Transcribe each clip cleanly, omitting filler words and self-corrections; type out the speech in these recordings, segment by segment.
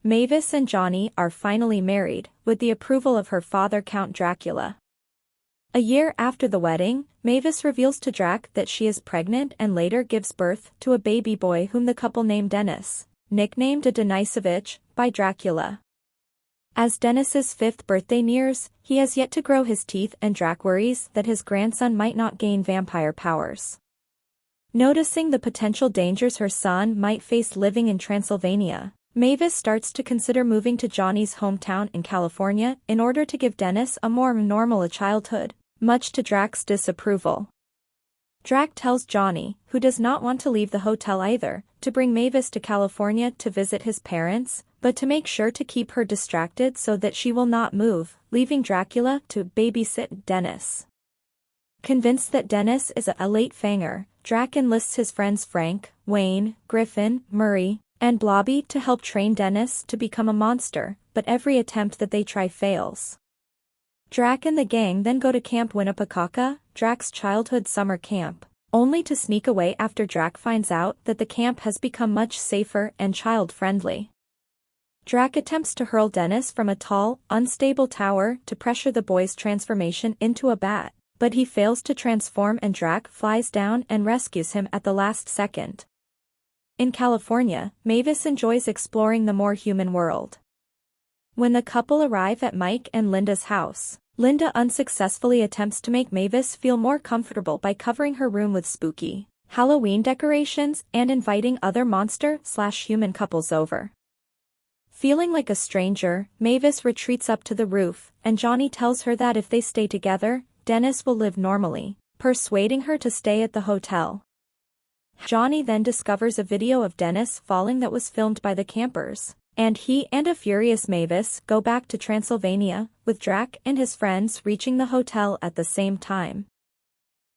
Mavis and Johnny are finally married, with the approval of her father Count Dracula. A year after the wedding, Mavis reveals to Drac that she is pregnant and later gives birth to a baby boy whom the couple named Dennis, nicknamed Denisovich by Dracula. As Dennis's 5th birthday nears, he has yet to grow his teeth and Drac worries that his grandson might not gain vampire powers. Noticing the potential dangers her son might face living in Transylvania, Mavis starts to consider moving to Johnny's hometown in California in order to give Dennis a more normal childhood, much to Drac's disapproval. Drac tells Johnny, who does not want to leave the hotel either, to bring Mavis to California to visit his parents, but to make sure to keep her distracted so that she will not move, leaving Dracula to babysit Dennis. Convinced that Dennis is a late fanger, Drac enlists his friends Frank, Wayne, Griffin, Murray, and Blobby to help train Dennis to become a monster, but every attempt that they try fails. Drac and the gang then go to Camp Winnepecaca, Drac's childhood summer camp, only to sneak away after Drac finds out that the camp has become much safer and child-friendly. Drac attempts to hurl Dennis from a tall, unstable tower to pressure the boy's transformation into a bat, but he fails to transform and Drac flies down and rescues him at the last second. In California, Mavis enjoys exploring the more human world. When the couple arrive at Mike and Linda's house, Linda unsuccessfully attempts to make Mavis feel more comfortable by covering her room with spooky Halloween decorations and inviting other monster/human couples over. Feeling like a stranger, Mavis retreats up to the roof, and Johnny tells her that if they stay together, Dennis will live normally, persuading her to stay at the hotel. Johnny then discovers a video of Dennis falling that was filmed by the campers, and he and a furious Mavis go back to Transylvania, with Drac and his friends reaching the hotel at the same time.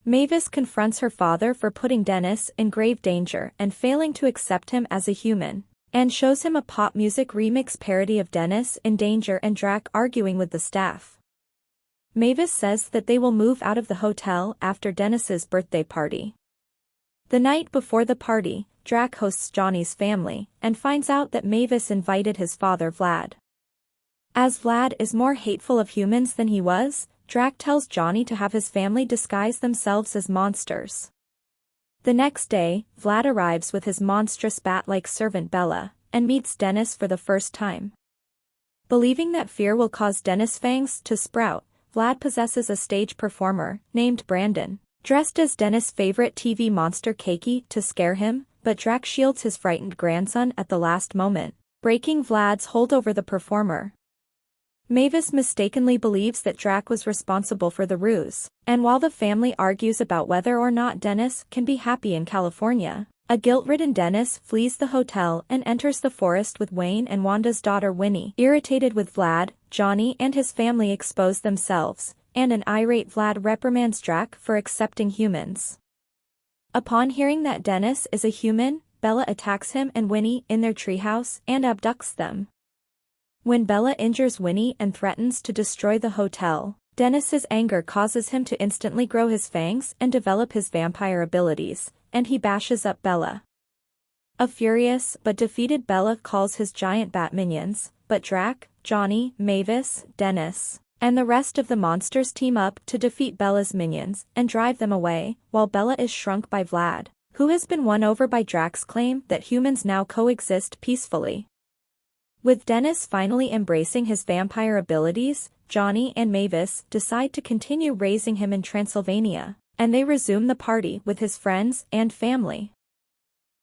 Mavis confronts her father for putting Dennis in grave danger and failing to accept him as a human, and shows him a pop music remix parody of Dennis in danger and Drac arguing with the staff. Mavis says that they will move out of the hotel after Dennis's birthday party. The night before the party, Drac hosts Johnny's family, and finds out that Mavis invited his father Vlad. As Vlad is more hateful of humans than he was, Drac tells Johnny to have his family disguise themselves as monsters. The next day, Vlad arrives with his monstrous bat-like servant Bella, and meets Dennis for the first time. Believing that fear will cause Dennis' fangs to sprout, Vlad possesses a stage performer, named Brandon, dressed as Dennis' favorite TV monster Keiki to scare him, but Drac shields his frightened grandson at the last moment, breaking Vlad's hold over the performer. Mavis mistakenly believes that Drac was responsible for the ruse, and while the family argues about whether or not Dennis can be happy in California, a guilt-ridden Dennis flees the hotel and enters the forest with Wayne and Wanda's daughter Winnie. Irritated with Vlad, Johnny and his family expose themselves, and an irate Vlad reprimands Drac for accepting humans. Upon hearing that Dennis is a human, Bella attacks him and Winnie in their treehouse and abducts them. When Bella injures Winnie and threatens to destroy the hotel, Dennis's anger causes him to instantly grow his fangs and develop his vampire abilities, and he bashes up Bella. A furious but defeated Bella calls his giant bat minions, but Drac, Johnny, Mavis, Dennis, and the rest of the monsters team up to defeat Bella's minions and drive them away, while Bella is shrunk by Vlad, who has been won over by Drac's claim that humans now coexist peacefully. With Dennis finally embracing his vampire abilities, Johnny and Mavis decide to continue raising him in Transylvania, and they resume the party with his friends and family.